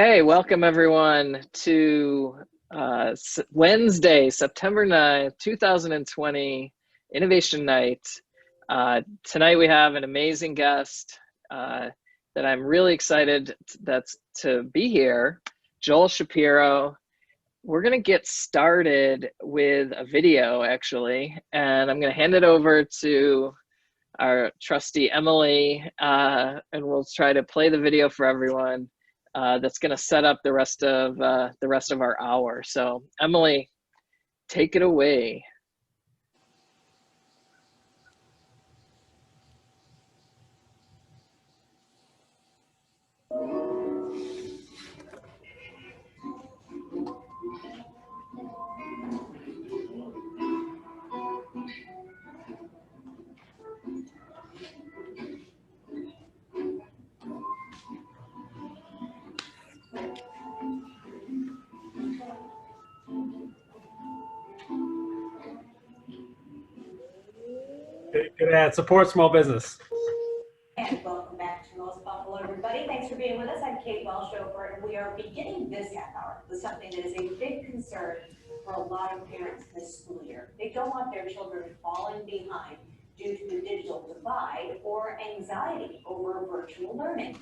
Hey, welcome everyone to Wednesday, September 9th, 2020, Innovation Night. Tonight we have an amazing guest that I'm really excited to be here, Joel Shapiro. We're going to get started with a video, actually, and I'm going to hand it over to our trustee, Emily, and we'll try to play the video for everyone. That's going to set up the rest of our hour. So, Emily, take it away. Good ad. Support small business. And welcome back to Most Buffalo, everybody. Thanks for being with us. I'm Joel Shapiro, and we are beginning this half hour with something that is a big concern for a lot of parents this school year. They don't want their children falling behind due to the digital divide or anxiety over virtual learning.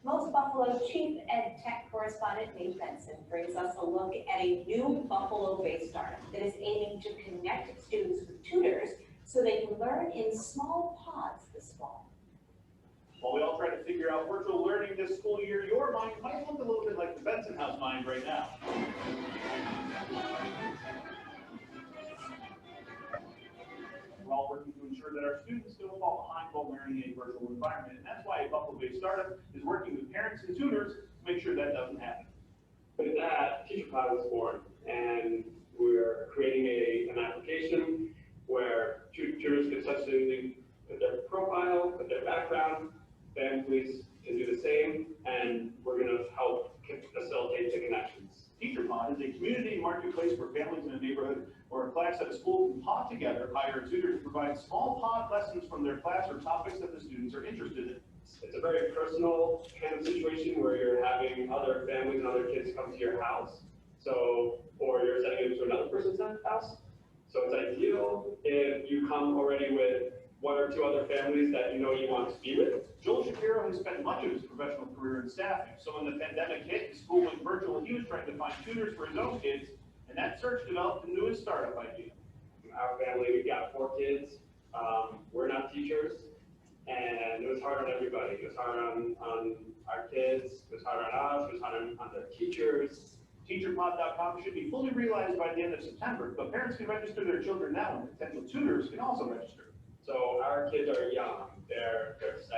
Most Buffalo Chief Ed Tech correspondent Nate Benson brings us a look at a new Buffalo-based startup that is aiming to connect students with tutors so they can learn in small pods this fall. While we all try to figure out virtual learning this school year, your mind might look a little bit like the Benson House mind right now. We're all working to ensure that our students don't fall behind while learning in a virtual environment, and that's why a Buffalo-based startup is working with parents and tutors to make sure that doesn't happen. With that, teachpod was born, and we're creating an application where tutors can touch anything with their profile, with their background. Families can do the same, and we're going to help facilitate the connections. teachpod is a community marketplace where families in a neighborhood or a class at a school can pod together, hire a tutor to provide small pod lessons from their class or topics that the students are interested in. It's a very personal kind of situation where you're having other families and other kids come to your house, or you're sending them to another person's house. So it's ideal if you come already with one or two other families that you know you want to be with. Joel Shapiro has spent much of his professional career in staffing, so when the pandemic hit, his school went virtual, and he was trying to find tutors for his own kids, and that search developed the newest startup idea. Our family, we've got 4 kids. We're not teachers, and it was hard on everybody. It was hard on our kids, it was hard on us, it was hard on the teachers. Teachpod.com should be fully realized by the end of September, but parents can register their children now, and potential tutors can also register. So our kids are young. They're first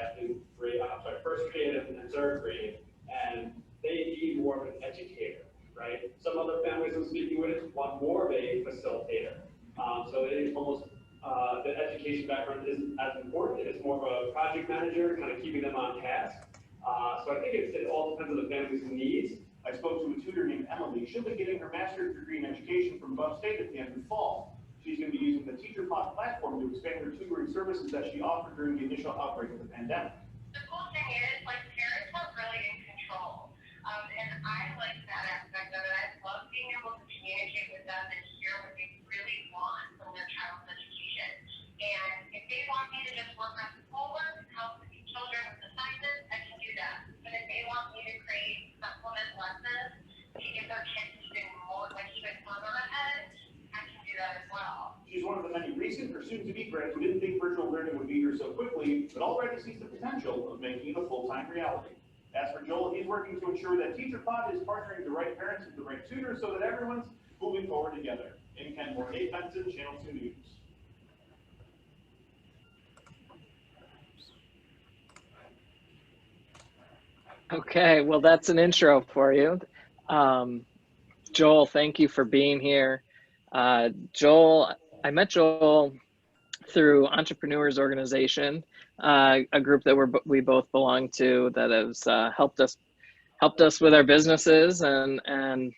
grade and third grade, and they need more of an educator, right? Some other families I'm speaking with want more of a facilitator. So it is almost, the education background isn't as important. It's more of a project manager, kind of keeping them on task. So I think it all depends on the family's needs. I spoke to a tutor named Emily. She'll be getting her master's degree in education from Buff State at the end of the fall. She's going to be using the teachpod platform to expand her tutoring services that she offered during the initial outbreak of the pandemic. The cool thing is, parents are really in control. And I like that aspect of it. I love being able to communicate with them and hear what they really want from their child's education. And if they want me to just work on schoolwork, help children with assignments, I can do that. But if they want me to create supplement lessons to give their kids even further ahead, I can do that as well. She's one of the many recent or soon-to-be grads who didn't think virtual learning would be here so quickly, but already sees the potential of making it a full-time reality. As for Joel, he's working to ensure that teachpod is partnering the right parents with the right tutors so that everyone's moving forward together. In Kenmore, Nate Benson, Channel 2 News. Okay, well, that's an intro for you. Joel, thank you for being here. Joel, I met Joel through Entrepreneurs Organization, a group that we both belong to that has helped us with our businesses and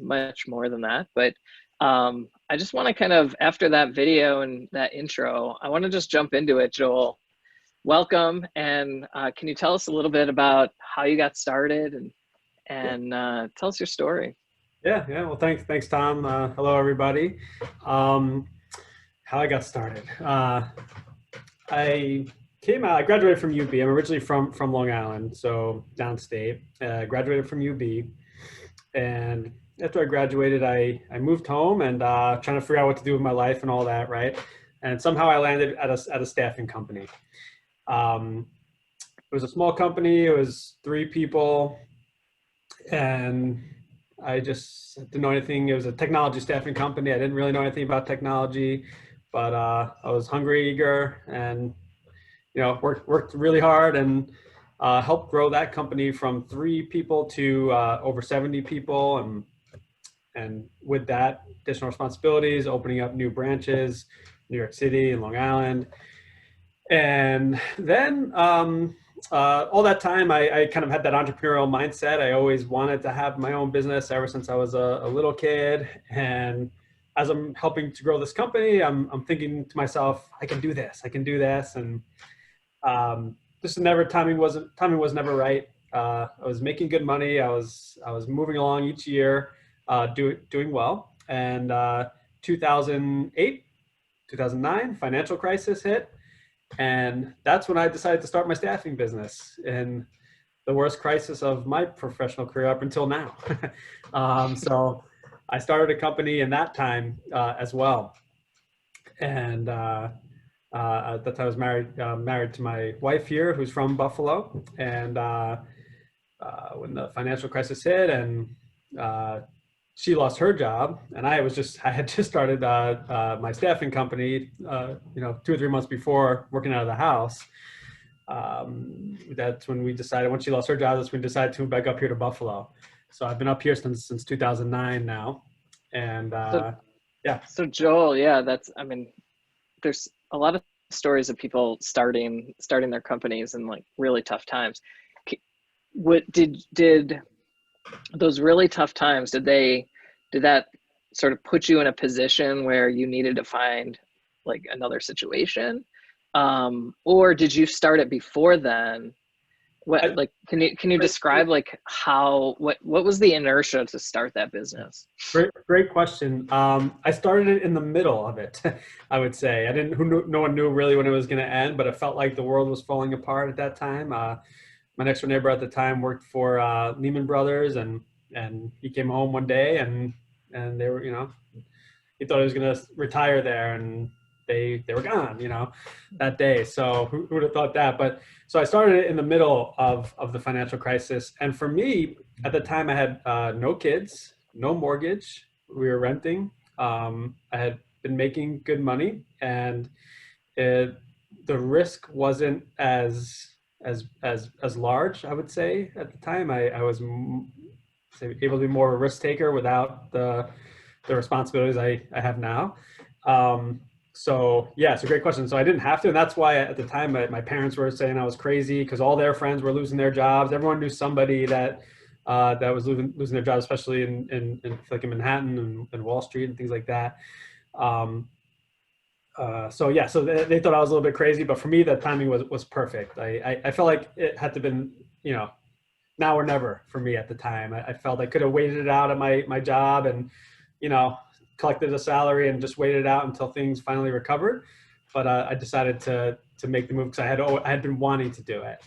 much more than that. But I just want to kind of, after that video and that intro, I want to just jump into it, Joel. Welcome, and can you tell us a little bit about how you got started and tell us your story. Yeah. Well, thanks, Tom. Hello, everybody. How I got started. I graduated from UB. I'm originally from Long Island, so downstate. Graduated from UB, and after I graduated, I moved home and trying to figure out what to do with my life and all that, right? And somehow I landed at a staffing company. It was a small company. It was 3 people, and I just didn't know anything. It was a technology staffing company. I didn't really know anything about technology, but I was hungry, eager, and worked really hard and helped grow that company from 3 people to over 70 people, and with that, additional responsibilities, opening up new branches, New York City and Long Island. And then all that time, I kind of had that entrepreneurial mindset. I always wanted to have my own business ever since I was a little kid. And as I'm helping to grow this company, I'm thinking to myself, I can do this. And just timing was never right. I was making good money. I was moving along each year, doing well. And 2008, 2009, financial crisis hit. And that's when I decided to start my staffing business in the worst crisis of my professional career up until now. So I started a company in that time as well. And at that time I was married to my wife here, who's from Buffalo. And when the financial crisis hit and she lost her job, and I had just started my staffing company, 2 or 3 months before, working out of the house. That's when we decided, once she lost her job, that's when we decided to move back up here to Buffalo. So I've been up here since 2009 now. And yeah. So Joel, there's a lot of stories of people starting their companies in like really tough times. What did those really tough times, did that sort of put you in a position where you needed to find like another situation, or did you start it before then? Can you describe like what was the inertia to start that business? Great question. I started it in the middle of it. I would say no one knew really when it was going to end, but it felt like the world was falling apart at that time. My next door neighbor at the time worked for Lehman Brothers, and he came home one day and they were, he thought he was going to retire there, and they were gone, that day. So who would have thought that? But so I started it in the middle of the financial crisis. And for me at the time, I had no kids, no mortgage. We were renting. I had been making good money, and the risk wasn't as large, I would say, at the time. I was able to be more of a risk taker without the responsibilities I have now. So yeah, it's a great question. So I didn't have to, and that's why at the time my parents were saying I was crazy, because all their friends were losing their jobs. Everyone knew somebody that was losing their jobs, especially in Manhattan and Wall Street and things like that. So they thought I was a little bit crazy, but for me, that timing was perfect. I felt like it had to been, now or never for me at the time. I felt I could have waited it out at my job and, collected a salary and just waited it out until things finally recovered. But I decided to make the move because I had been wanting to do it.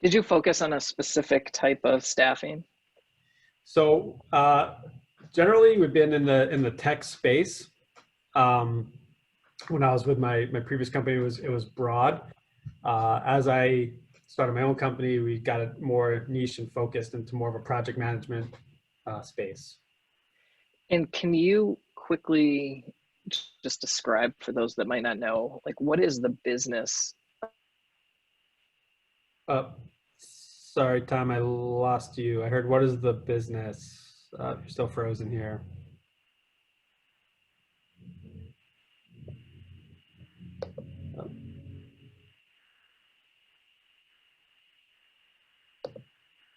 Did you focus on a specific type of staffing? So generally, we've been in the tech space. When I was with my previous company, it was broad. As I started my own company, we got it more niche and focused into more of a project management space. And can you quickly just describe, for those that might not know, like what is the business? Sorry, Tom, I lost you. I heard, what is the business? You're still frozen here.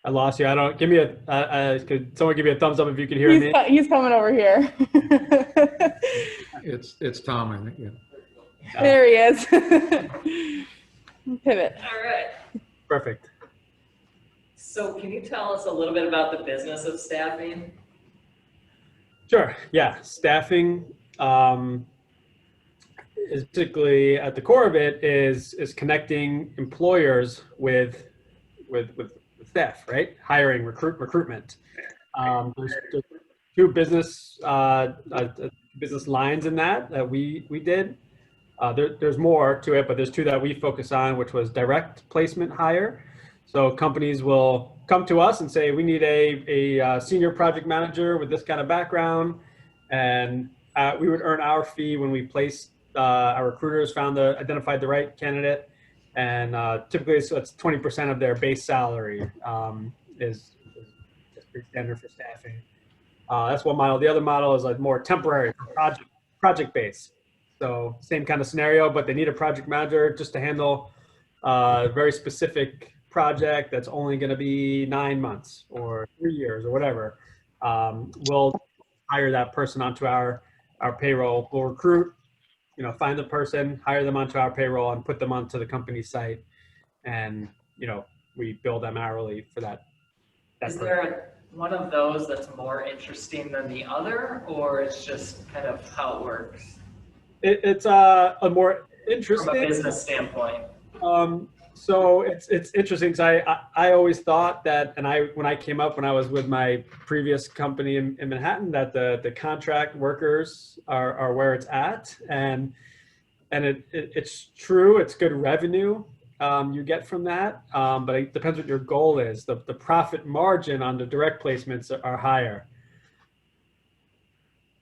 I lost you. I don't, give me could someone give me a thumbs up if you can hear me? He's coming over here. It's Tom, I think, yeah. There he is. Pivot. All right. Perfect. So can you tell us a little bit about the business of staffing? Sure. Yeah. Staffing is basically at the core of it is connecting employers with staff, right? Hiring, recruitment. There's two business lines in that we did. There's more to it, but there's two that we focus on, which was direct placement hire. So companies will come to us and say, we need a senior project manager with this kind of background. And we would earn our fee when we placed our recruiters, identified the right candidate. And typically, so it's 20% of their base salary is pretty standard for staffing. That's one model. The other model is like more temporary, project based. So same kind of scenario, but they need a project manager just to handle a very specific project that's only going to be 9 months or 3 years or whatever. We'll hire that person onto our payroll. We'll recruit, find the person, hire them onto our payroll, and put them onto the company site. And we bill them hourly for that. Is there one of those that's more interesting than the other, or it's just kind of how it works? It's a more interesting from a business standpoint. So it's interesting because I always thought that, and when I came up when I was with my previous company in Manhattan, that the contract workers are where it's at, and it's true. It's good revenue you get from that, but it depends what your goal is. The profit margin on the direct placements are higher.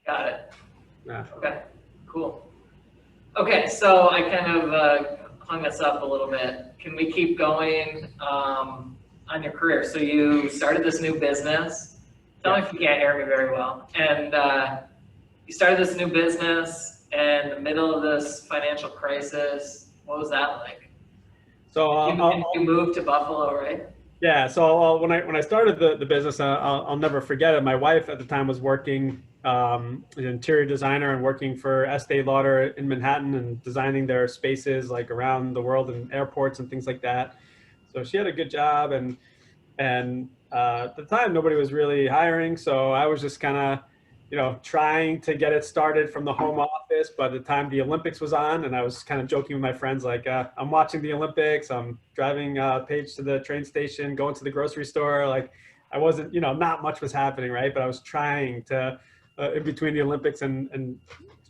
Got it. Yeah. Okay, cool. Okay, so I kind of hung us up a little bit. Can we keep going on your career? So you started this new business. Tell me if you can't hear me very well. And you started this new business in the middle of this financial crisis. What was that like? So you moved to Buffalo, right? Yeah. So when I started the business, I'll never forget it. My wife at the time was working as an interior designer and working for Estee Lauder in Manhattan and designing their spaces like around the world and airports and things like that. So she had a good job, and at the time nobody was really hiring. So I was just kind of, trying to get it started from the home office. By the time the Olympics was on, and I was kind of joking with my friends, like, I'm watching the Olympics, I'm driving Paige to the train station, going to the grocery store. Like I wasn't, not much was happening, right? But I was trying to, in between the Olympics and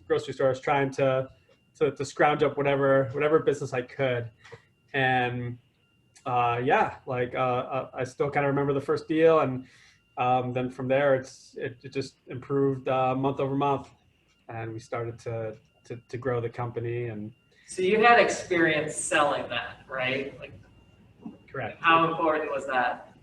grocery stores, trying to scrounge up whatever business I could. And I still kind of remember the first deal, and then from there it just improved month over month, and we started to grow the company. And so you had experience selling that, right? Like, correct. How important was that?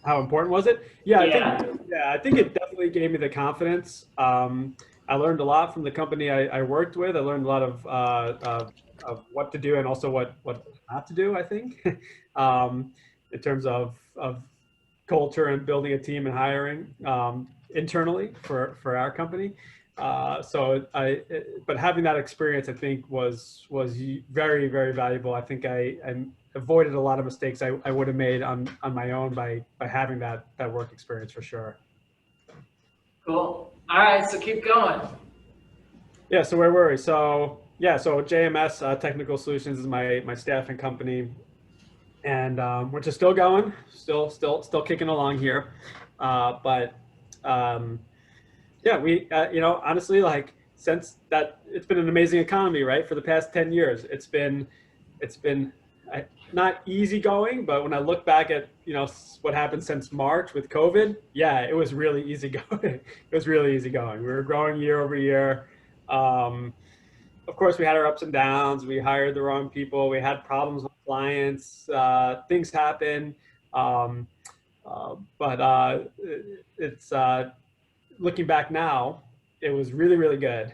How important was it? I think it definitely gave me the confidence. I learned a lot from the company I worked with. I learned a lot of what to do and also what not to do, I think, in terms of culture and building a team and hiring internally for our company. But having that experience, I think, was very, very valuable. I think I avoided a lot of mistakes I would have made on my own by having that work experience, for sure. Cool. All right, so keep going. Yeah, so where were we? So JMS Technical Solutions is my staffing company, and we're just still going, still kicking along here. We honestly, like, since that, it's been an amazing economy, right? For the past 10 years, it's been not easy going, but when I look back at what happened since March with COVID, yeah, it was really easy going. It was really easy going. We were growing year over year. Of course, we had our ups and downs. We hired the wrong people. We had problems with clients. Things happen. It's looking back now, it was really, really good.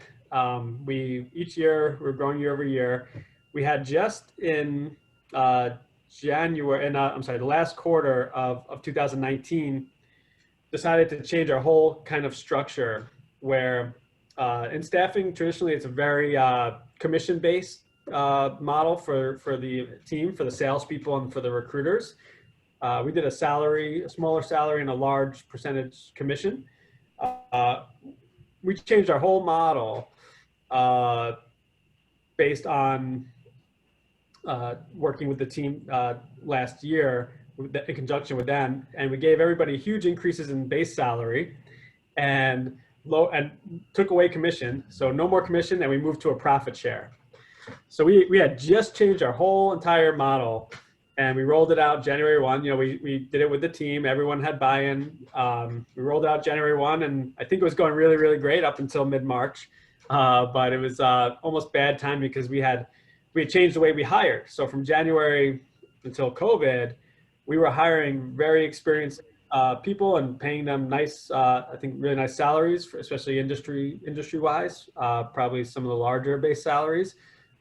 Each year we're growing year over year. We had just in the last quarter of 2019, decided to change our whole kind of structure, where in staffing, traditionally, it's a very commission-based model for the team, for the salespeople and for the recruiters. we did a smaller salary and a large percentage commission. We changed our whole model based on working with the team last year in conjunction with them, and we gave everybody huge increases in base salary and took away commission. So no more commission, and we moved to a profit share. So we had just changed our whole entire model, and we rolled it out January 1. You know, we did it with the team. Everyone had buy-in. We rolled it out January 1, and I think it was going really, really great up until mid-March. But it was almost bad time because we had changed the way we hired. So from January until COVID, we were hiring very experienced people and paying them nice, I think really nice salaries, especially industry-wise, probably some of the larger base salaries,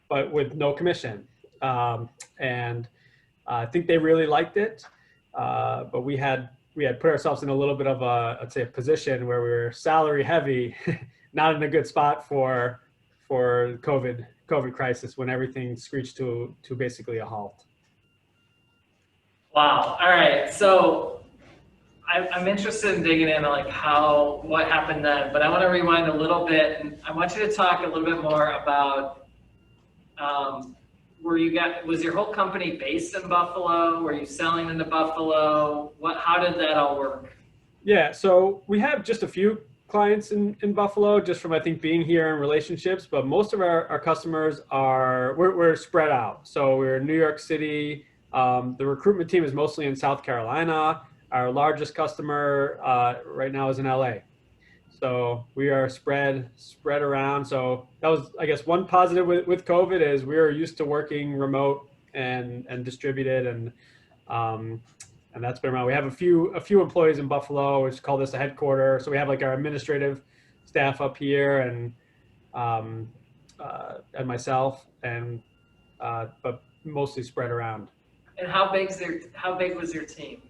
but with no commission. And I think they really liked it, but we had put ourselves in a little bit of I'd say a position where we were salary heavy, not in a good spot for COVID crisis when everything screeched to basically a halt. Wow. All right. So I'm interested in digging into like what happened then, but I want to rewind a little bit, and I want you to talk a little bit more about was your whole company based in Buffalo? Were you selling into Buffalo? How did that all work? Yeah, so we have just a few clients in Buffalo, just from I think being here and relationships, but most of our customers we're spread out. So we're in New York City. The recruitment team is mostly in South Carolina. Our largest customer right now is in LA. So we are spread around. So that was, I guess, one positive with COVID is we were used to working remote and distributed, and that's been around. We have a few employees in Buffalo, which call this a headquarter. So we have like our administrative staff up here and myself, and but mostly spread around. And how big was your team?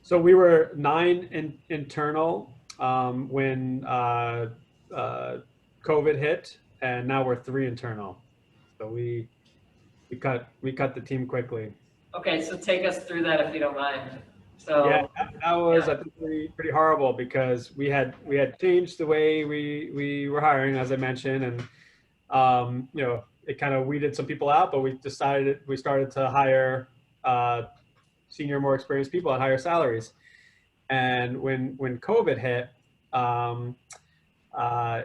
So we were 9 internal when COVID hit, and now we're 3 internal. So we cut the team quickly. Okay, so take us through that if you don't mind. So yeah, that was I think pretty horrible because we had changed the way we were hiring, as I mentioned, and you know, it kind of weeded some people out, but we started to hire senior, more experienced people at higher salaries. And when COVID hit,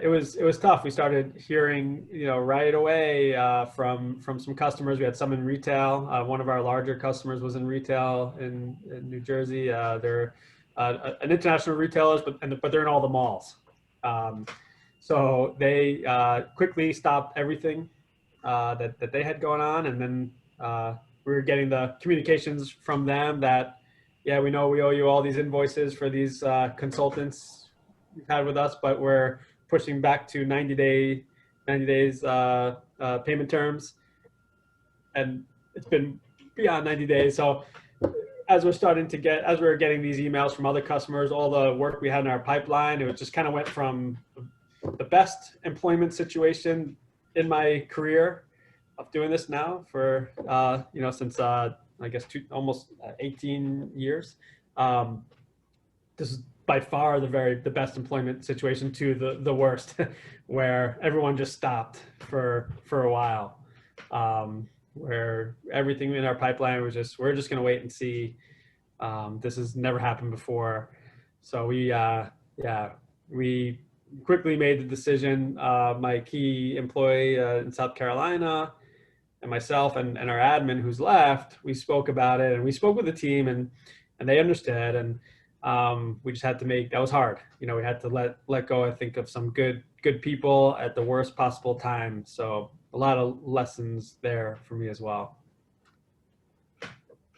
it was tough. We started hearing, you know, right away from some customers. We had some in retail. One of our larger customers was in retail in New Jersey. They're an international retailers, but they're in all the malls. So they quickly stopped everything that they had going on, and then we were getting the communications from them that, yeah, we know we owe you all these invoices for these consultants you've had with us, but we're pushing back to 90 days payment terms, and it's been beyond 90 days. So as we were getting these emails from other customers, all the work we had in our pipeline, it just kind of went from the best employment situation in my career of doing this now for you know, since I guess almost 18 years. This is by far the best employment situation to the worst, where everyone just stopped for a while, where everything in our pipeline was we're just going to wait and see. This has never happened before. So we quickly made the decision. My key employee in South Carolina and myself and our admin who's left, we spoke about it, and we spoke with the team, and they understood, and we just had to that was hard. You know, we had to let go, I think, of some good people at the worst possible time. So a lot of lessons there for me as well.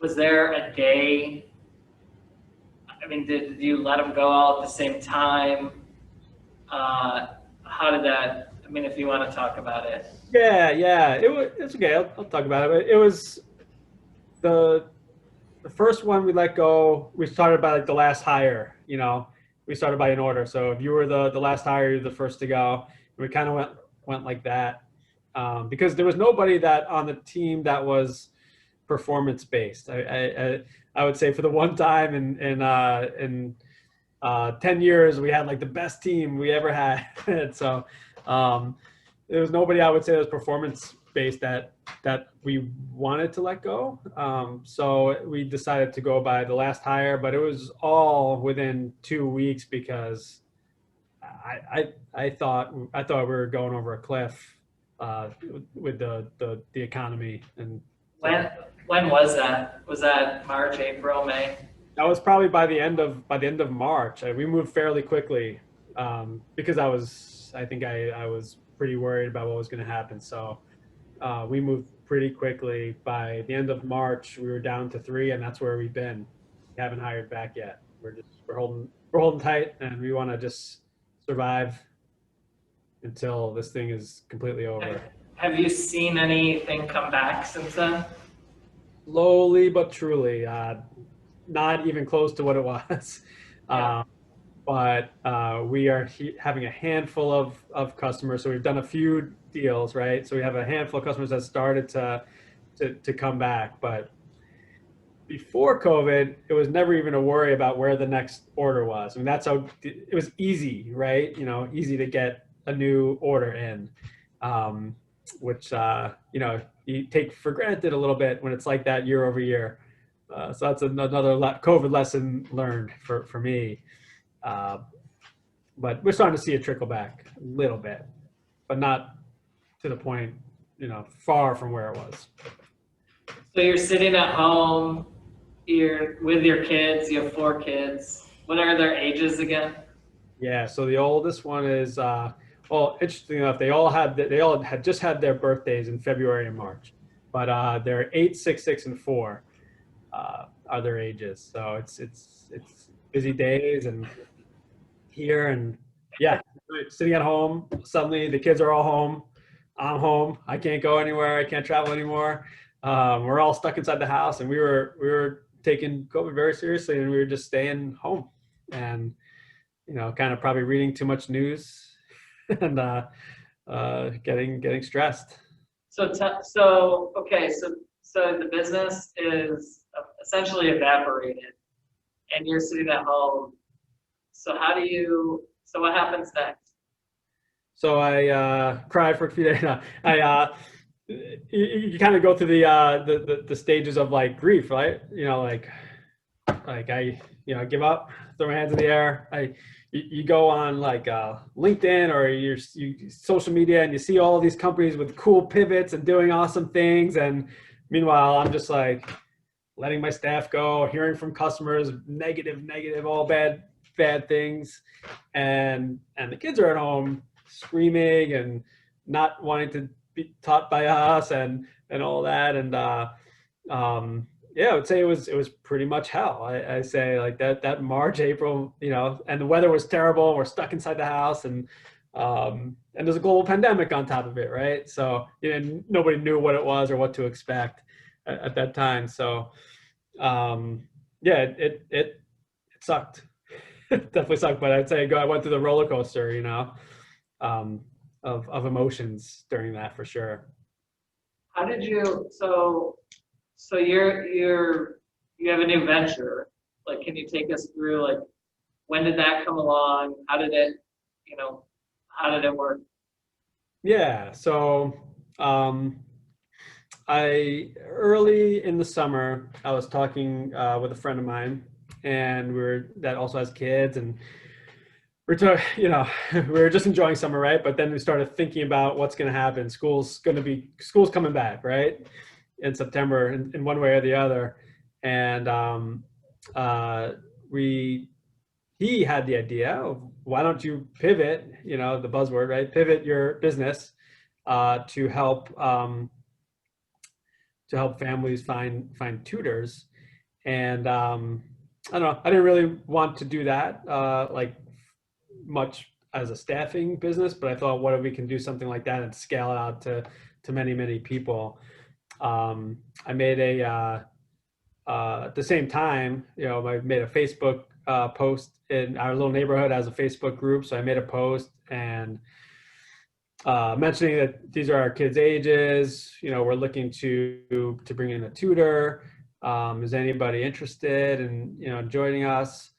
Was there a day, I mean, did you let them go all at the same time? How did that, I mean, if you want to talk about it. Yeah, it's okay. I'll talk about it. It was the first one we let go. We started by like the last hire. You know, we started by an order. So if you were the last hire, you're the first to go. We kind of went like that because there was nobody that on the team that was performance based. I would say for the one time in 10 years, we had like the best team we ever had. And so there was nobody I would say that was performance based that we wanted to let go. So we decided to go by the last hire, but it was all within 2 weeks because I thought we were going over a cliff with the economy. And When was that? Was that March, April, May? that was probably by the end of March. We moved fairly quickly because I think I was pretty worried about what was going to happen. So we moved pretty quickly. By the end of March, we were down to 3, and that's where we've been. We haven't hired back yet. We're holding tight, and we want to just survive until this thing is completely over. Have you seen anything come back since then? Slowly but truly, not even close to what it was. Yeah. But we are having a handful of customers. So we've done a few deals, right? So we have a handful of customers that started to come back. But before COVID, it was never even a worry about where the next order was. I mean, that's how it was easy, right? You know, easy to get a new order in, which, you know, you take for granted a little bit when it's like that year over year. So that's another COVID lesson learned for me. But we're starting to see it trickle back a little bit, but not to the point, you know, far from where it was. So you're sitting at home, you're with your kids, you have 4 kids. What are their ages again? Yeah, so the oldest one is, well, interesting enough, they all had just had their birthdays in February and March, but they're 8, 6, 6, and 4 are their ages. So it's busy days and here and yeah, sitting at home. Suddenly the kids are all home. I'm home. I can't go anywhere. I can't travel anymore. We're all stuck inside the house, and we were taking COVID very seriously, and we were just staying home and, you know, kind of probably reading too much news and getting stressed. So the business is essentially evaporated, and you're sitting at home. So what happens next? So I cried for a few days. You kind of go through the stages of like grief, right? You know, like I, you know, give up, throw my hands in the air. You go on like LinkedIn or you social media, and you see all of these companies with cool pivots and doing awesome things, and meanwhile I'm just like letting my staff go, hearing from customers negative, all bad things, and the kids are at home screaming and not wanting to be taught by us and all that. And yeah, I would say it was pretty much hell. I say like that March, April, you know, and the weather was terrible. We're stuck inside the house, and there's a global pandemic on top of it, right? So, you know, nobody knew what it was or what to expect at that time. So yeah, it sucked. It definitely sucked, but I'd say I went through the roller coaster, you know, of emotions during that for sure. How did you, so you have a new venture. Like, can you take us through, like, when did that come along? How did it work? Yeah, so early in the summer, I was talking with a friend of mine, and that also has kids, and we were just enjoying summer, right? But then we started thinking about what's going to happen. School's coming back, right? In September, in one way or the other. And he had the idea of, why don't you pivot, you know, the buzzword, right? Pivot your business to help families find tutors. And I don't know, I didn't really want to do that like much as a staffing business, but I thought, what if we can do something like that and scale it out to many people. I made at the same time, you know, I made a Facebook post in our little neighborhood as a Facebook group. So I made a post, and mentioning that these are our kids' ages. We're looking to bring in a tutor. Is anybody interested in joining us?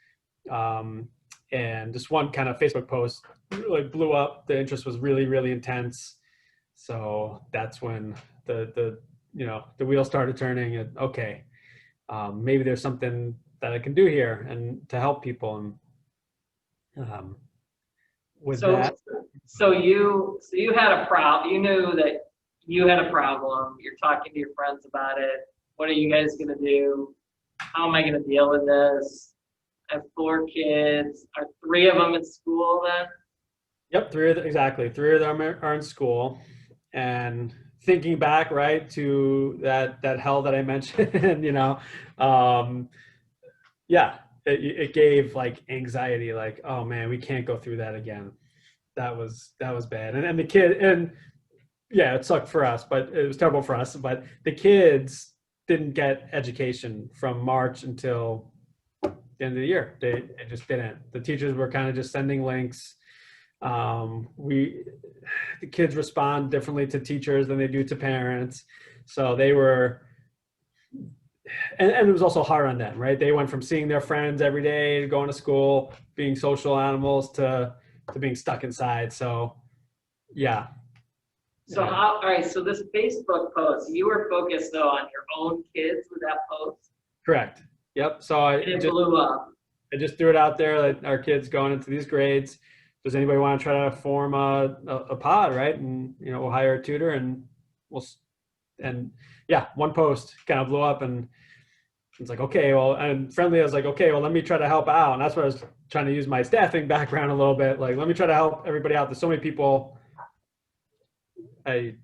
And this one kind of Facebook post really blew up. The interest was really, really intense. So that's when the wheel started turning. And okay, maybe there's something that I can do here and to help people. And with that, so you had a problem. You knew that you had a problem. You're talking to your friends about it. What are you guys gonna do? How am I gonna deal with this? I have 4 kids. Are 3 of them in school then? Yep, 3 of them, exactly. 3 of them are in school. And thinking back, right, to that hell that I mentioned, yeah, it gave like anxiety, like, oh man, we can't go through that again. That was bad. And the kid, and yeah, it sucked for us, but it was terrible for us. But the kids didn't get education from March until the end of the year. They just didn't. The teachers were kind of just sending links. The kids respond differently to teachers than they do to parents. So they were, and it was also hard on them, right? They went from seeing their friends every day to going to school, being social animals to being stuck inside. So yeah. So all right, so this Facebook post, you were focused though on your own kids with that post? Correct. Yep. So It blew up. I just threw it out there that our kids going into these grades. Does anybody want to try to form a pod, right? And we'll hire a tutor, and one post kind of blew up, and it's like, okay, well, and Friendly, I was like, okay, well, let me try to help out. And that's what I was trying to use my staffing background a little bit. Like, let me try to help everybody out. There's so many people. I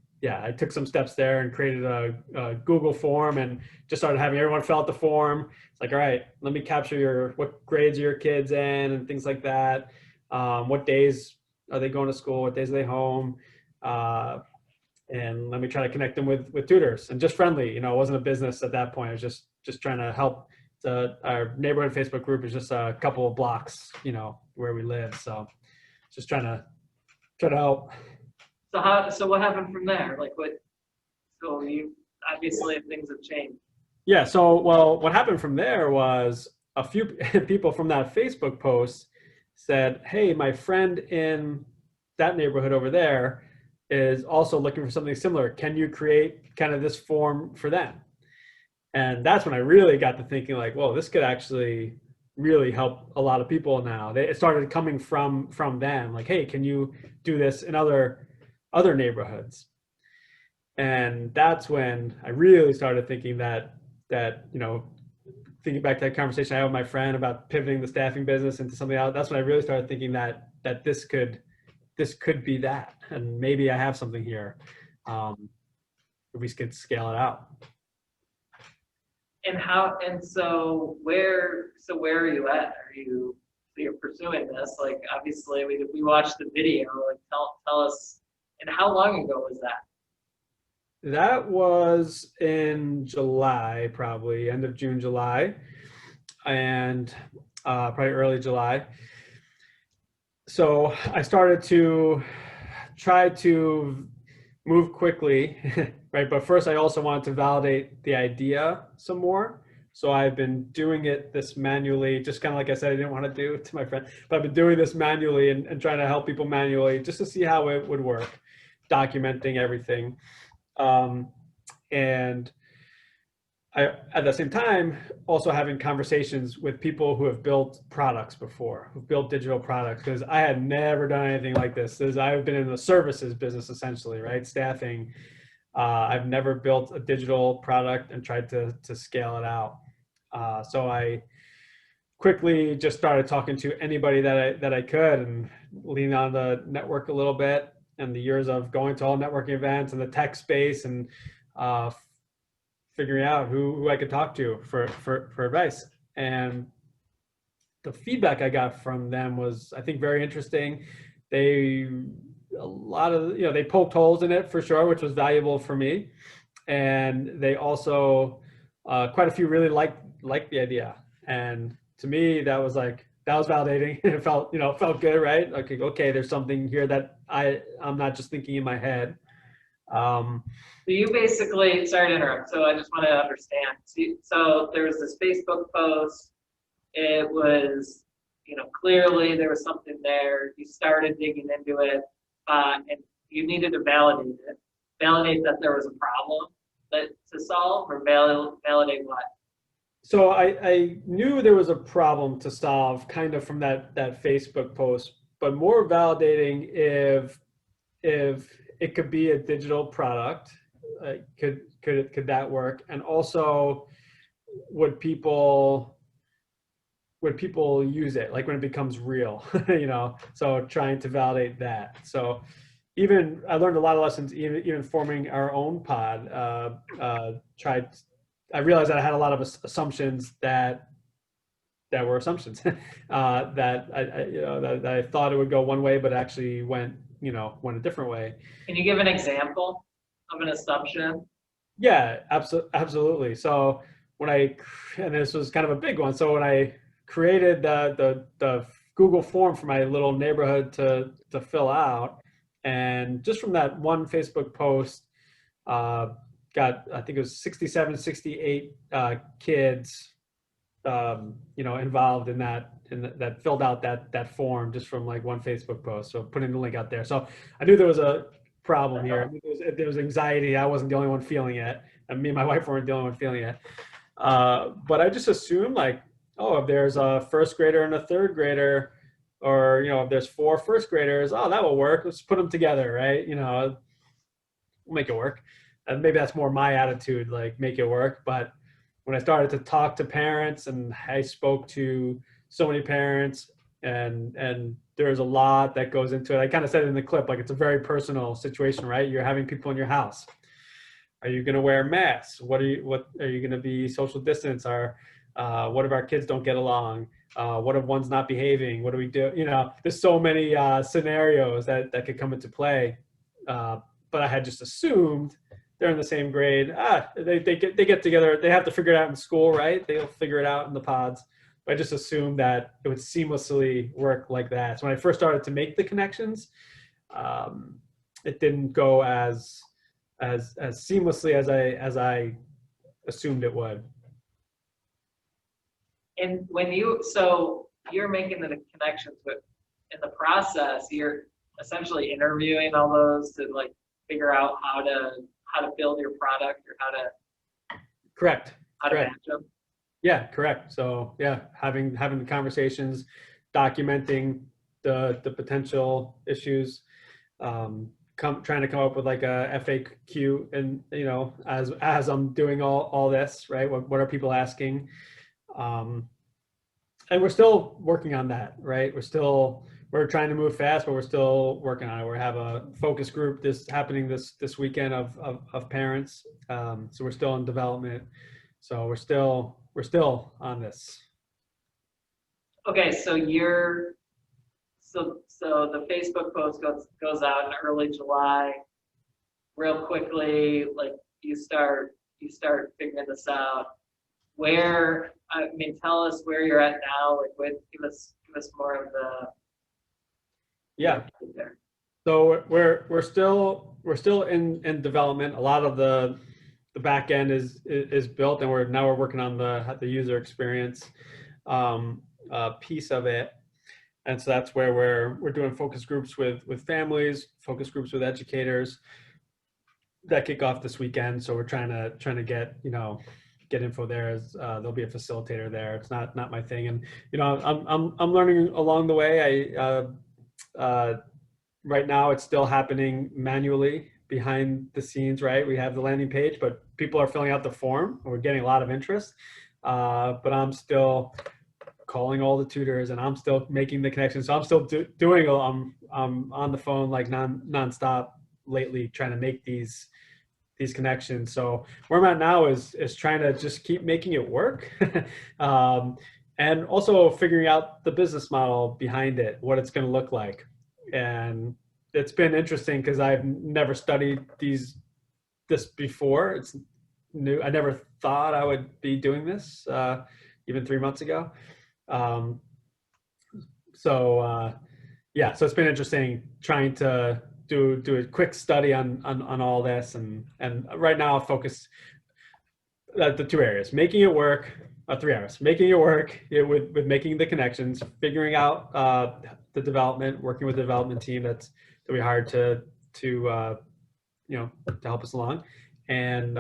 took some steps there and created a Google form and just started having everyone fill out the form. It's like, all right, let me capture what grades are your kids in and things like that. What days are they going to school? What days are they home? And let me try to connect them with tutors. And just Friendly, it wasn't a business at that point. I was just trying to help. Our neighborhood Facebook group is just a couple of blocks, where we live. So just trying to help. So what happened from there? So you, obviously things have changed. Yeah. So, well, what happened from there was a few people from that Facebook post said, hey, my friend in that neighborhood over there is also looking for something similar. Can you create kind of this form for them? And that's when I really got to thinking like, whoa, this could actually really help a lot of people now. It started coming from them, like, hey, can you do this in other neighborhoods? And that's when I really started thinking that thinking back to that conversation I had with my friend about pivoting the staffing business into something else, that's when I really started thinking that this could be that, and maybe I have something here. We could scale it out. So where are you at? You're pursuing this? Like, obviously we watched the video. Like, tell us. And how long ago was that? That was in July, probably end of June, July, and probably early July. So I started to try to move quickly, right? But first I also wanted to validate the idea some more. So I've been doing this manually, just kind of like I said, I didn't want to do it to my friend, but I've been doing this manually and trying to help people manually just to see how it would work, documenting everything. And I, at the same time, also having conversations with people who have built products before, who've built digital products, because I had never done anything like this. I've been in the services business essentially, right? Staffing. I've never built a digital product and tried to scale it out. So I quickly just started talking to anybody that I could and lean on the network a little bit, and the years of going to all networking events in the tech space and figuring out who I could talk to for advice. And the feedback I got from them was, I think, very interesting. They poked holes in it for sure, which was valuable for me. And they also, quite a few really liked the idea. And to me, that was validating. It felt, felt good, right? Okay, there's something here that I'm not just thinking in my head. So you basically, sorry to interrupt, so I just want to understand. So there was this Facebook post, it was, clearly there was something there, you started digging into it, and you needed to validate that there was a problem to solve, or validate what? So I knew there was a problem to solve kind of from that Facebook post, but more validating if it could be a digital product, could that work? And also, would people use it, like when it becomes real, so trying to validate that. So even I learned a lot of lessons, even forming our own pod. I realized that I had a lot of assumptions that were assumptions, that I thought it would go one way, but actually went a different way. Can you give an example of an assumption? Yeah, absolutely. So and this was kind of a big one. So when I created the Google form for my little neighborhood to fill out, and just from that one Facebook post, got, I think it was 67, 68 kids, involved in that filled out that form just from like one Facebook post. So putting the link out there. So I knew there was a problem here. I knew there was anxiety. I wasn't the only one feeling it, and me and my wife weren't the only one feeling it. But I just assumed, like, if there's a first grader and a third grader, or if there's 4 first graders, that will work. Let's put them together, right? We'll make it work. And maybe that's more my attitude, like make it work. But when I started to talk to parents, and I spoke to so many parents, and there's a lot that goes into it. I kind of said it in the clip, like it's a very personal situation, right? You're having people in your house. Are you going to wear masks? What are you going to be social distance? What if our kids don't get along? What if one's not behaving? What do we do? There's so many scenarios that could come into play. But I had just assumed they're in the same grade. They get together. They have to figure it out in school, right? They'll figure it out in the pods. But I just assumed that it would seamlessly work like that. So when I first started to make the connections, it didn't go as seamlessly as I assumed it would. And so you're making the connections, but in the process, you're essentially interviewing all those to like figure out how to build your product, or how to match them. Yeah, correct. So yeah, having the conversations, documenting the potential issues, trying to come up with like a FAQ, and as I'm doing all this, right? What are people asking? And we're still working on that, right? We're trying to move fast, but we're still working on it. We have a focus group happening this weekend of parents. So we're still in development. So we're still on this. Okay, so so the Facebook post goes out in early July. Real quickly, like you start figuring this out. Tell us where you're at now. Like, give us more of the. Yeah. So we're still in development. A lot of the back end is built, and we're working on the user experience piece of it. And so that's where we're doing focus groups with families, focus groups with educators that kick off this weekend. So we're trying to get info there, as there'll be a facilitator there. It's not my thing, and I'm learning along the way. Right now it's still happening manually behind the scenes, right? We have the landing page, but people are filling out the form, and we're getting a lot of interest. But I'm still calling all the tutors, and I'm still making the connections. So I'm still doing. I'm on the phone like nonstop lately, trying to make these connections. So where I'm at now is trying to just keep making it work, and also figuring out the business model behind it, what it's going to look like. And it's been interesting because I've never studied this before. It's new. I never thought I would be doing this even 3 months ago. So yeah, so it's been interesting trying to do a quick study on all this, and right now I'll focus the 2 areas: making it work, 3 areas: making it work with making the connections, figuring out the development, working with the development team that we hired to help us along, and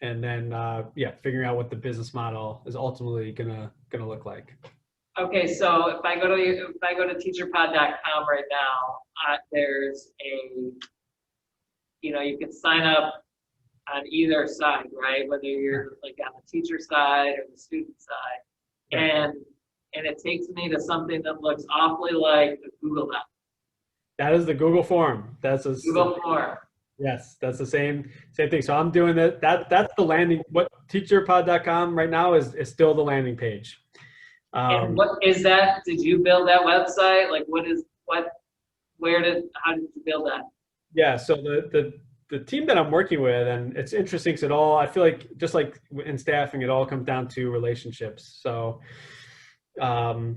then yeah, figuring out what the business model is ultimately gonna look like. Okay, so if I go to teachpod.com right now, there's a, you can sign up on either side, right? Whether you're like on the teacher side or the student side, and it takes me to something that looks awfully like the Google Doc. That is the Google form. That's a Google form. Yes, that's the same thing. So I'm doing that. That's the landing. What teachpod.com right now is still the landing page. And what is that? Did you build that website? Like, how did you build that? Yeah. So the team that I'm working with, and it's interesting because I feel like just like in staffing, it all comes down to relationships. So the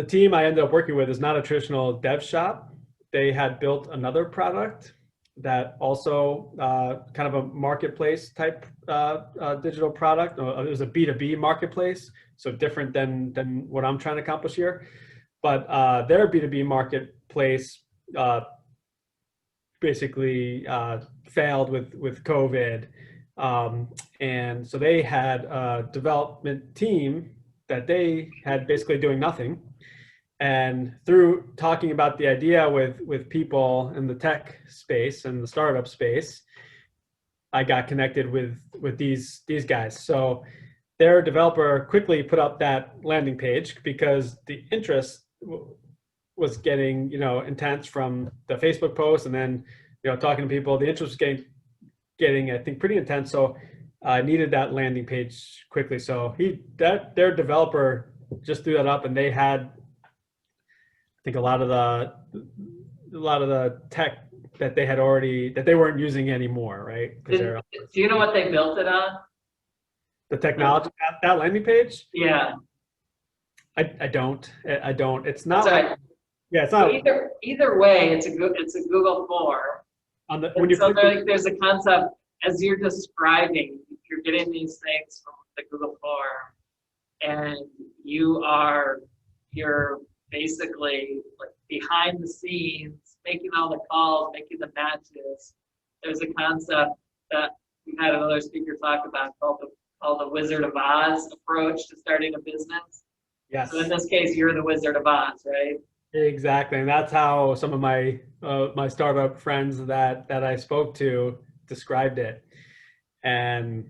team I ended up working with is not a traditional dev shop. They had built another product that also kind of a marketplace type digital product. It was a B2B marketplace, so different than what I'm trying to accomplish here. But their B2B marketplace basically failed with COVID. And so they had a development team that they had basically doing nothing. And through talking about the idea with people in the tech space and the startup space, I got connected with these guys. So their developer quickly put up that landing page because the interest was getting intense from the Facebook post, and then talking to people. The interest was getting I think pretty intense. So I needed that landing page quickly. So their developer just threw that up, and they had, I think, a lot of the tech that they had already, that they weren't using anymore, right? Do you know what they built it on? The technology, that landing page? Yeah. I don't. It's not Sorry. like, yeah, it's not. Either way, it's a Google form. When you There's a concept, as you're describing, you're getting these things from the Google form, and you're basically like behind the scenes, making all the calls, making the matches. There's a concept that we had another speaker talk about called the Wizard of Oz approach to starting a business. Yes. So in this case, you're the Wizard of Oz, right? Exactly, and that's how some of my my startup friends that I spoke to described it, and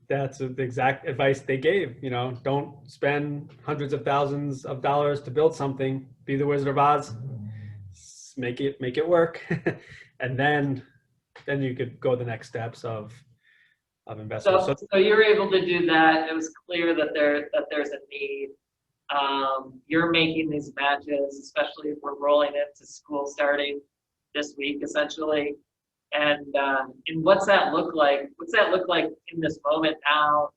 that's the exact advice they gave. Don't spend hundreds of thousands of dollars to build something. Be the Wizard of Oz, make it work, and then you could go the next steps of investment. So you were able to do that. It was clear that there's a need. You're making these matches, especially if we're rolling into school starting this week, essentially. And what's that look like? What's that look like in this moment now?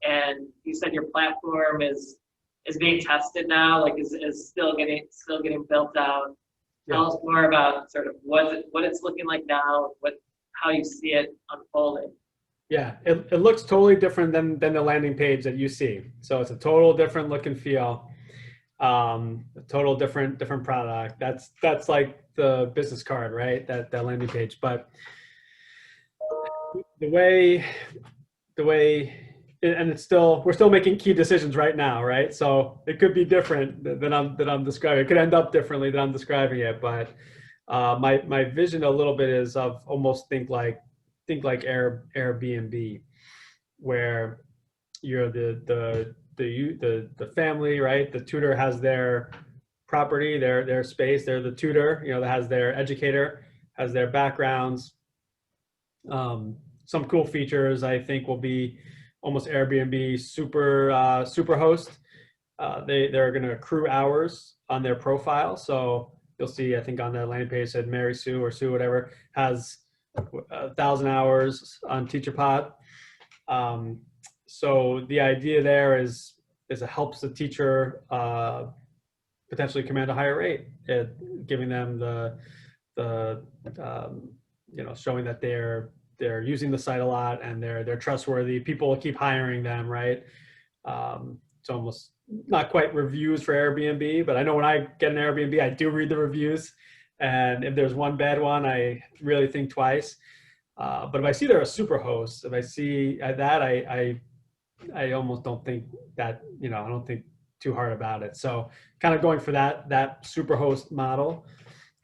And you said your platform is being tested now, like is still getting built out. Tell us more about sort of what it's looking like now, how you see it unfolding. Yeah, it looks totally different than the landing page that you see. So it's a total different look and feel, a total different product. That's like the business card, right? That landing page. But the way, and we're still making key decisions right now, right? So it could be different than I'm describing. It could end up differently than I'm describing it. But my vision a little bit is of almost think like Airbnb, where you're the family, right? The tutor has their property, their space. They're the tutor, that has their educator, has their backgrounds. Some cool features I think will be almost Airbnb super host. They're going to accrue hours on their profile, so you'll see, I think on the landing page said Mary Sue or Sue, whatever, has 1,000 hours on teachpod. So the idea there is is it helps the teacher potentially command a higher rate, giving them the showing that they're using the site a lot and they're trustworthy. People will keep hiring them, right? It's almost not quite reviews for Airbnb, but I know when I get an Airbnb, I do read the reviews. And if there's one bad one, I really think twice. But if I see they're a super host, if I see that, I almost don't think that, I don't think too hard about it. So kind of going for that super host model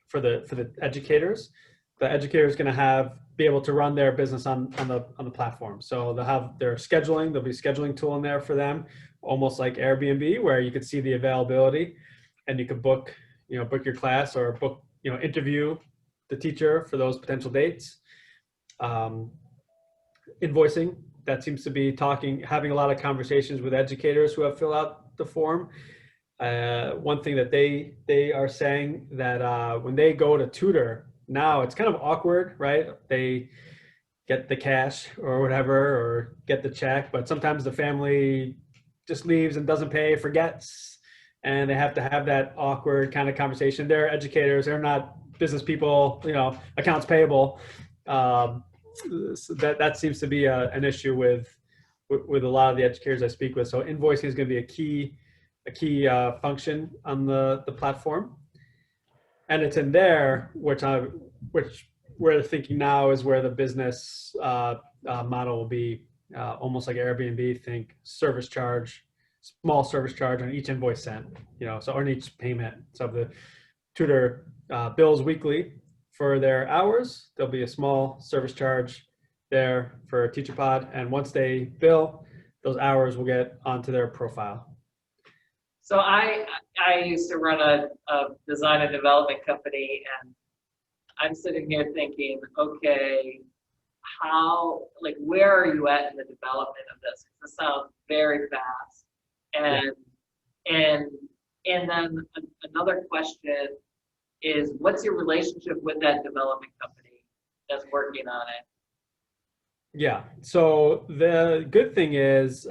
for the educators. The educator is going to be able to run their business on the platform. So they'll have their scheduling. There'll be a scheduling tool in there for them, almost like Airbnb, where you could see the availability, and you could book your class or book, interview the teacher for those potential dates. Invoicing, that seems to be having a lot of conversations with educators who have filled out the form. One thing that they are saying that when they go to tutor, now it's kind of awkward, right? They get the cash or whatever, or get the check, but sometimes the family just leaves and doesn't pay, forgets, and they have to have that awkward kind of conversation. They're educators, they're not business people, accounts payable. So that seems to be an issue with a lot of the educators I speak with. So invoicing is going to be a key function on the platform. And it's in there, which we're thinking now is where the business model will be, almost like Airbnb. Think service charge, small service charge on each invoice sent, so on each payment. So if the tutor bills weekly for their hours, there'll be a small service charge there for teachpod, and once they bill, those hours will get onto their profile. So I used to run a design and development company, and I'm sitting here thinking, okay, where are you at in the development of this? This sounds very fast. And then another question is, what's your relationship with that development company that's working on it? Yeah. So the good thing is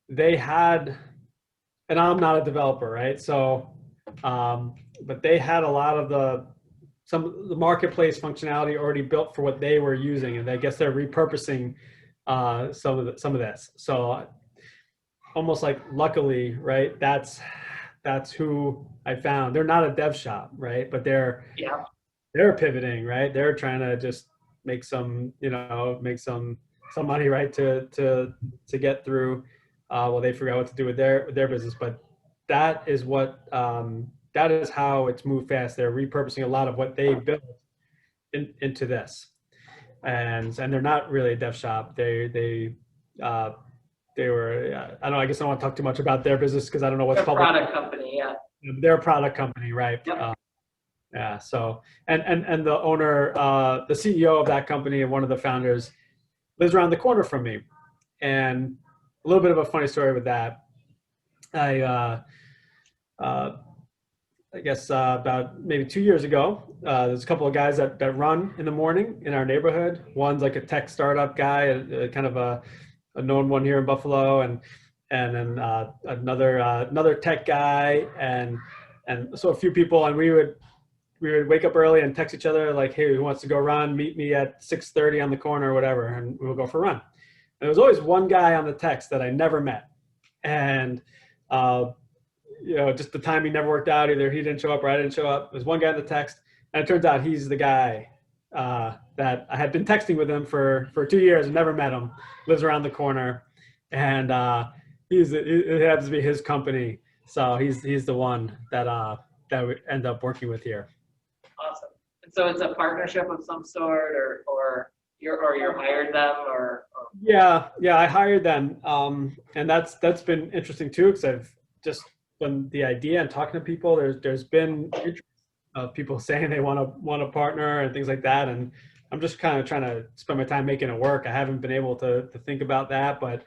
they had, and I'm not a developer, right? So, but they had a lot of the marketplace functionality already built for what they were using, and I guess they're repurposing some of this. So, almost like luckily, right? That's who I found. They're not a dev shop, right? But they're pivoting, right? They're trying to just make some money, right? To get through. Well, they forgot what to do with their business, but that is that is how it's moved fast. They're repurposing a lot of what they built into this, and they're not really a dev shop. They were, I don't know, I guess I don't want to talk too much about their business because I don't know what's public. Product company, yeah. They're a product company, right? Yep. Yeah. So, and the owner, the CEO of that company and one of the founders lives around the corner from me, and a little bit of a funny story with that. I guess about maybe 2 years ago, there's a couple of guys that run in the morning in our neighborhood. One's like a tech startup guy, kind of a known one here in Buffalo, and then another tech guy, and so a few people, and we would wake up early and text each other like, hey, who wants to go run? Meet me at 6:30 on the corner or whatever, and we'll go for a run. And there was always one guy on the text that I never met, and just the timing never worked out. Either he didn't show up or I didn't show up. There's one guy in the text, and it turns out he's the guy that I had been texting with him for 2 years and never met him. Lives around the corner, and it happens to be his company. So he's the one that we end up working with here. Awesome. And so it's a partnership of some sort, or you hired them, or Yeah, I hired them, and that's been interesting too, because I've just done the idea and talking to people. There's been interest of people saying they want to partner and things like that, and I'm just kind of trying to spend my time making it work. I haven't been able to think about that, but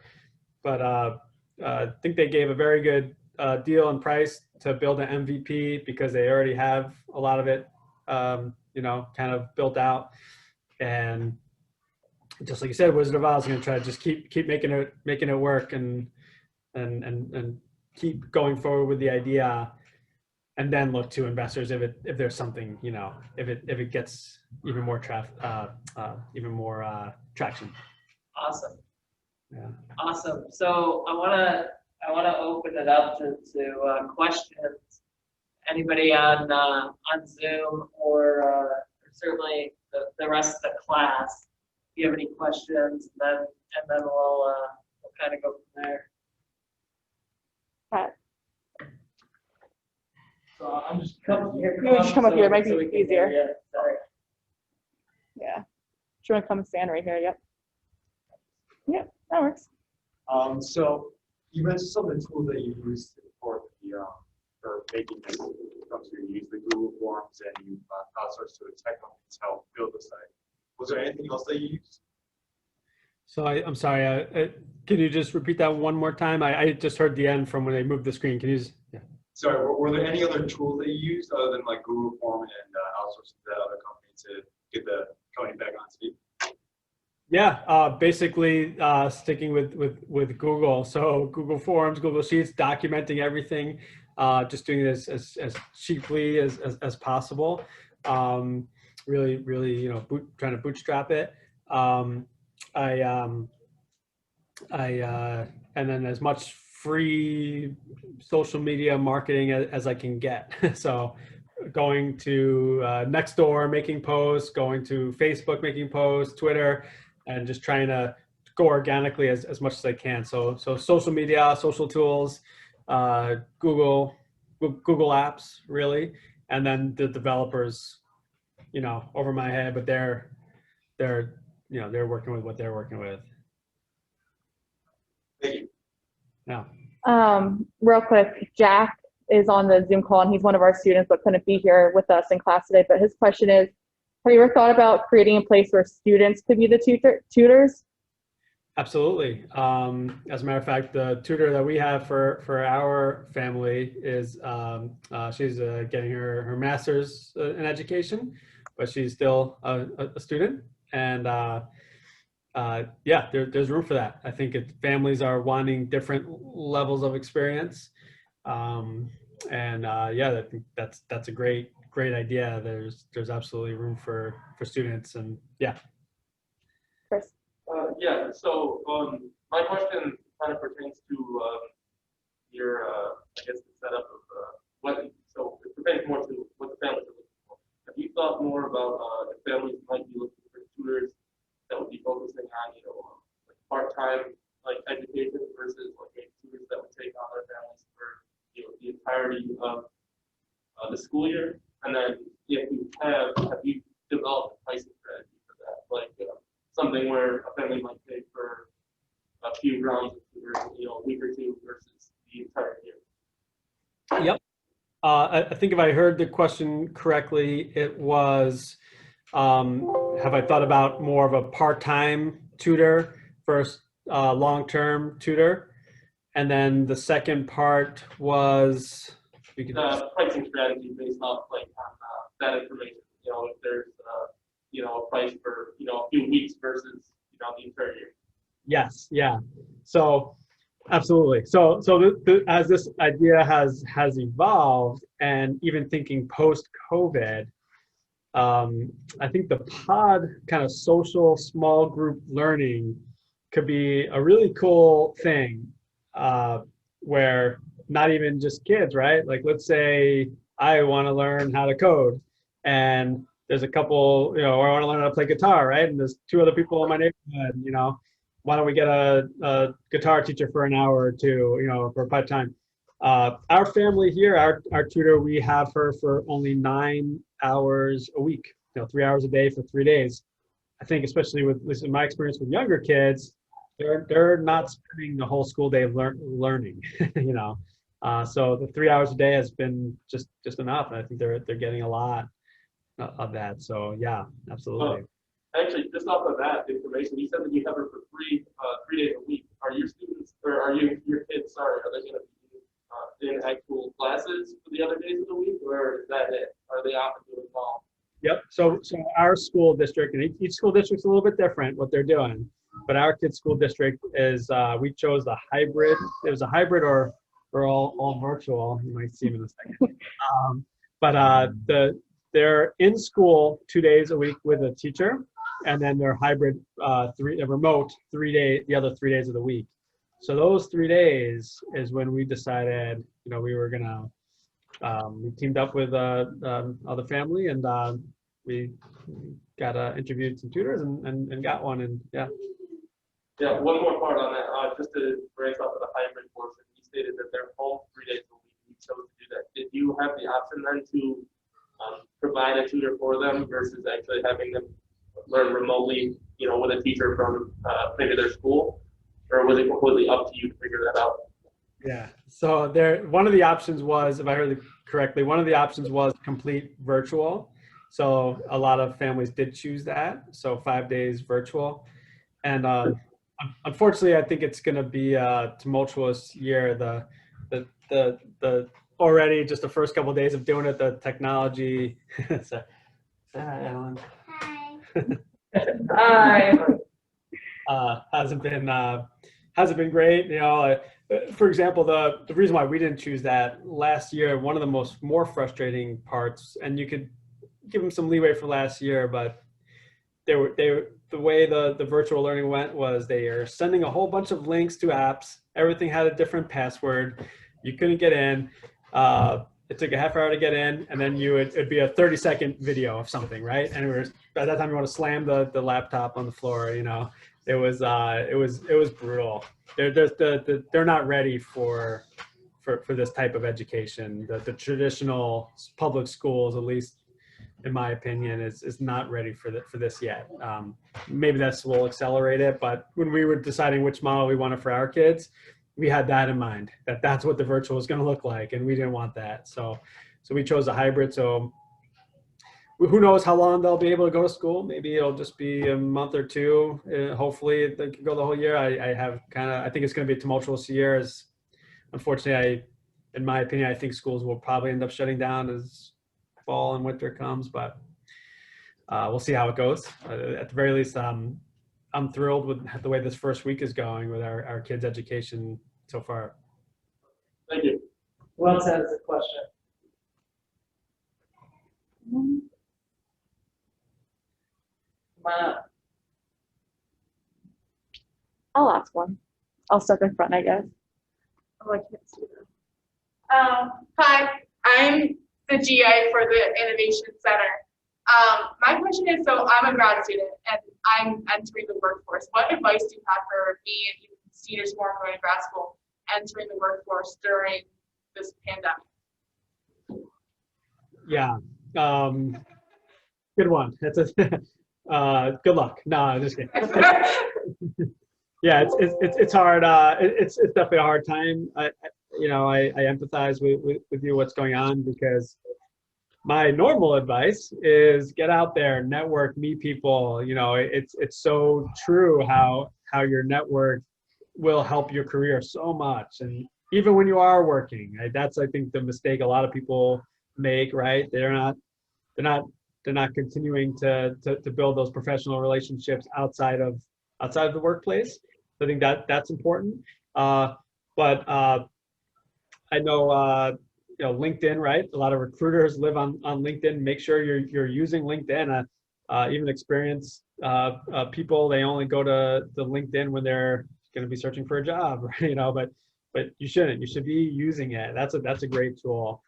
I think they gave a very good deal and price to build an MVP, because they already have a lot of it, kind of built out. And just like you said, Wizard of Oz is going to try to just keep making it work. And and keep going forward with the idea, and then look to investors if there's something, you know, if it gets even more traction. Awesome. Yeah. Awesome. So I wanna open it up to questions. Anybody on Zoom or certainly the rest of the class. If you have any questions, and then we'll kind of go from there. Pat, So I'm just come here. You would just come up here, it might be we can hear easier. you. Sorry. yeah. Do you want to come stand right here? Yep. Yep, that works. So you mentioned some of the tools that you use for making this come to you use the Google Forms and you outsource to a tech company to help build the site. Was there anything else that you used? So I'm sorry, can you just repeat that one more time? I just heard the end from when I moved the screen. Can you just, yeah. Sorry, were there any other tools that you used other than like Google Form and outsourcing to that other company to get the company back on speed? Yeah, basically sticking with Google. So Google Forms, Google Sheets, documenting everything, just doing this as cheaply as possible. Really, you know, trying to bootstrap it. And then as much free social media marketing as I can get. So going to Nextdoor, making posts, going to Facebook, making posts, Twitter, and just trying to go organically as much as I can. So social media, social tools, Google Apps, really, and then the developers, you know, over my head, but they're working with what they're working with. Thank you. Yeah. Real quick, Jack is on the Zoom call and he's one of our students but couldn't be here with us in class today. But his question is, have you ever thought about creating a place where students could be the tutors? Absolutely. As a matter of fact, the tutor that we have for our family is she's getting her master's in education, but she's still a student. And yeah, there's room for that. I think families are wanting different levels of experience. Yeah, that's a great idea. There's absolutely room for students, and yeah. Chris. Yeah, so my question kind of pertains to your, I guess, the setup of so it pertains more to what the families are looking for. Have you thought more about if families might be looking for tutors that would be focusing on, you know, like part-time like education versus like maybe tutors that would take on their families for, you know, the entirety of the school year? And then if you have you developed a pricing strategy for that? Like something where a family might pay for a few rounds of tutors, you know, a week or two versus the entire year. Yep. I think if I heard the question correctly, it was, have I thought about more of a part-time tutor versus long-term tutor? And then the second part was, the pricing strategy based off like on that information. You know, if there's you know, a price for, you know, a few weeks versus, you know, the entire year. Yes, yeah. So absolutely. So as this idea has evolved, and even thinking post-COVID, I think the pod kind of social small group learning could be a really cool thing, where not even just kids, right? Like, let's say I want to learn how to code, and there's a couple, you know, or I want to learn how to play guitar, right? And there's two other people in my neighborhood, you know, why don't we get a guitar teacher for an hour or two, you know, for part-time. Our family here, our tutor, we have her for only 9 hours a week, you know, 3 hours a day for 3 days. I think especially with, this is my experience with younger kids, they're not spending the whole school day learning, you know. So the 3 hours a day has been just enough. And I think they're getting a lot of that. So yeah, absolutely. Actually, just off of that information, you said that you have her for 3 days a week. Are your students, or are your kids, sorry, are they going to be in actual classes for the other days of the week, or is that it? Are they often doing it all? Yep. So our school district, and each school district's a little bit different what they're doing, but our kids' school district is, we chose the hybrid. It was a hybrid or all virtual. You might see them in a second. But they're in school 2 days a week with a teacher, and then they're hybrid, remote the other 3 days of the week. So those 3 days is when we decided, we were gonna, we teamed up with other family, and we got interviewed some tutors and got one, and yeah. Yeah, one more part on that, just to break off of the hybrid portion. You stated that they're home 3 days a week. You chose to do that. Did you have the option then to provide a tutor for them versus actually having them learn remotely, with a teacher from maybe their school, or was it completely up to you to figure that out? Yeah. So one of the options was, if I heard it correctly, one of the options was complete virtual. So a lot of families did choose that. So 5 days virtual, and unfortunately, I think it's going to be a tumultuous year. The already just the first couple of days of doing it, the technology. So, hi, Ellen. Hi. Hasn't been great. For example, the reason why we didn't choose that last year, one of the more frustrating parts, and you could give them some leeway for last year, but the way the virtual learning went was they are sending a whole bunch of links to apps. Everything had a different password. You couldn't get in. It took a half hour to get in, and then it'd be a 30-second video of something, right? And by that time you want to slam the laptop on the floor. It was brutal. They're not ready for this type of education. The traditional public schools, at least in my opinion, is not ready for this yet. Maybe will accelerate it, but when we were deciding which model we wanted for our kids, we had that in mind, that's what the virtual is going to look like, and we didn't want that. So we chose a hybrid. So who knows how long they'll be able to go to school? Maybe it'll just be a month or two. Hopefully they can go the whole year. I think it's going to be a tumultuous year. As unfortunately, in my opinion, I think schools will probably end up shutting down as fall and winter comes, but we'll see how it goes. At the very least, I'm thrilled with the way this first week is going with our kids' education so far. Thank you. Who else has a question? Come on up. I'll ask one. I'll step in front, I guess. Oh, I can't see that. Hi, I'm the GA for the Innovation Center. My question is, so I'm a grad student and I'm entering the workforce. What advice do you have for me and even seniors who are going to grad school entering the workforce during this pandemic? Yeah, good one. That's good luck. No, I'm just kidding. Yeah, it's hard. It's definitely a hard time. I empathize with you what's going on, because my normal advice is get out there, network, meet people. It's so true how your network will help your career so much. And even when you are working, that's, I think, the mistake a lot of people make, right? They're not continuing to build those professional relationships outside of the workplace. I think that's important. But I know, LinkedIn, right? A lot of recruiters live on LinkedIn. Make sure you're using LinkedIn. Even experienced people, they only go to LinkedIn when they're going to be searching for a job, right? But you shouldn't. You should be using it. That's a great tool,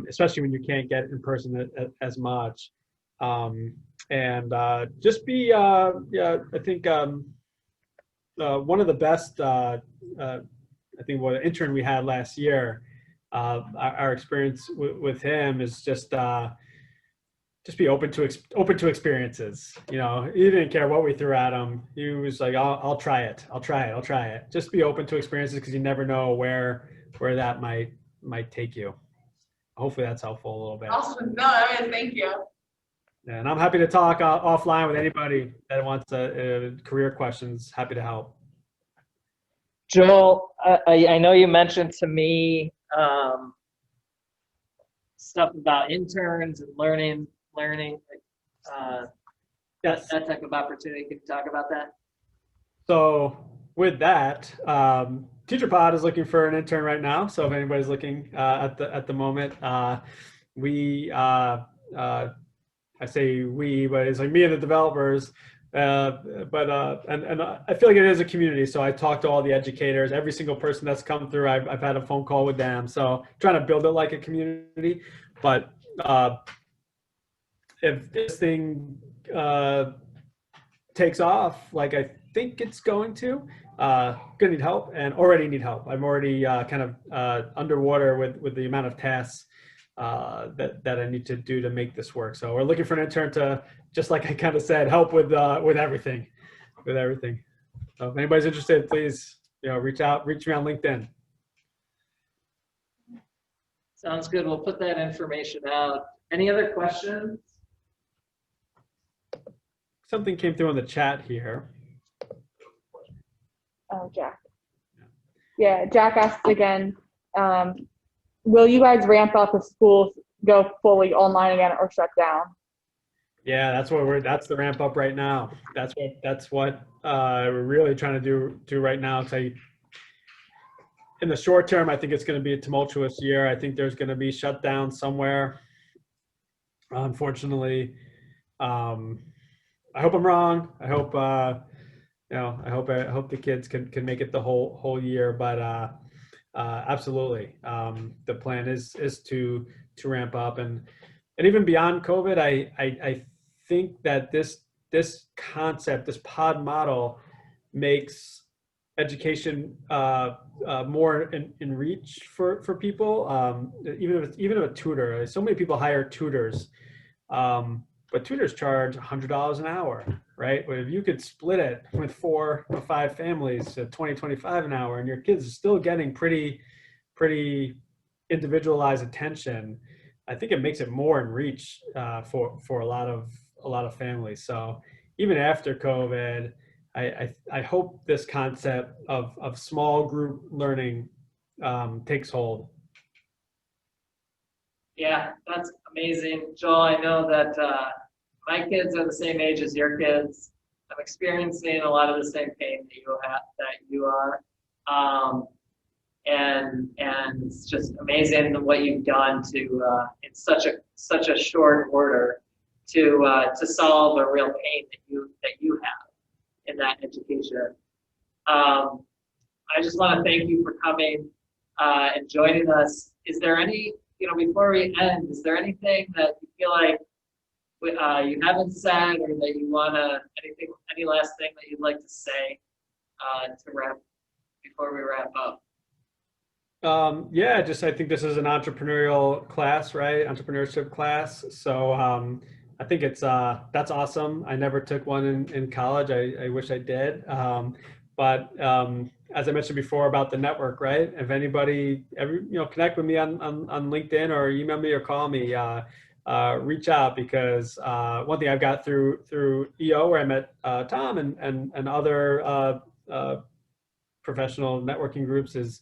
especially when you can't get in person as much. And just be, I think one of the best, I think what an intern we had last year, our experience with him is just be open to experiences. He didn't care what we threw at him. He was like, I'll try it. Just be open to experiences, because you never know where that might take you. Hopefully that's helpful a little bit. Awesome. No, thank you. Yeah, and I'm happy to talk offline with anybody that wants career questions. Happy to help. Joel, I know you mentioned to me stuff about interns and learning, Yes. that type of opportunity. Can you talk about that? So with that, teachpod is looking for an intern right now. So if anybody's looking at the moment, I say we, but it's like me and the developers. And I feel like it is a community. So I talk to all the educators, every single person that's come through. I've had a phone call with them. So trying to build it like a community. But if this thing takes off, like I think it's going to, gonna need help and already need help. I'm already kind of underwater with the amount of tasks that I need to do to make this work. So we're looking for an intern to, just like I kind of said, help with everything. So if anybody's interested, please, reach me on LinkedIn. Sounds good. We'll put that information out. Any other questions? Something came through in the chat here. Oh, Jack. Yeah, Jack asked again, will you guys ramp up if schools go fully online again or shut down? Yeah, that's the ramp up right now. That's what we're really trying to do right now. So in the short term, I think it's going to be a tumultuous year. I think there's going to be shutdown somewhere. Unfortunately, I hope I'm wrong. I hope I hope the kids can make it the whole year. But absolutely, the plan is to ramp up and even beyond COVID. I think that this concept, this pod model, makes education more in reach for people. Even if a tutor, so many people hire tutors, but tutors charge $100 an hour, right? But if you could split it with 4 or 5 families at $20-25 an hour, and your kids are still getting pretty individualized attention, I think it makes it more in reach for a lot of families. So even after COVID, I hope this concept of small group learning takes hold. Yeah, that's amazing. Joel, I know that my kids are the same age as your kids. I'm experiencing a lot of the same pain that you are. And it's just amazing what you've done to in such a short order to solve a real pain that you have in that education. I just want to thank you for coming and joining us. Is there any, before we end, is there anything that you feel like you haven't said, or that you want to, any last thing that you'd like to say before we wrap up? Yeah, I think this is an entrepreneurial class, right? Entrepreneurship class. So I think that's awesome. I never took one in college. I wish I did. But as I mentioned before about the network, right? If anybody ever, connect with me on LinkedIn or email me or call me, reach out, because one thing I've got through EO, where I met Tom and other professional networking groups, is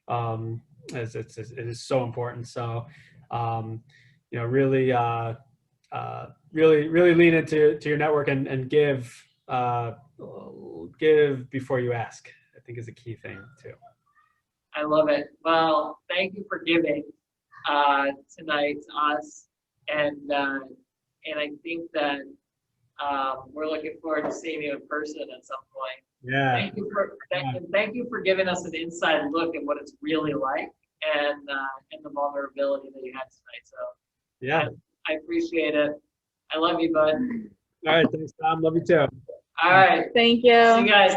it is so important. So really lean into your network and give before you ask, I think, is a key thing too. I love it. Well, thank you for giving tonight to us, and I think that we're looking forward to seeing you in person at some point. Yeah. Thank you for giving us an inside look at what it's really like, and the vulnerability that you had tonight. So yeah, I appreciate it. I love you, bud. All right, thanks, Tom. Love you too. All right. Thank you. See you guys.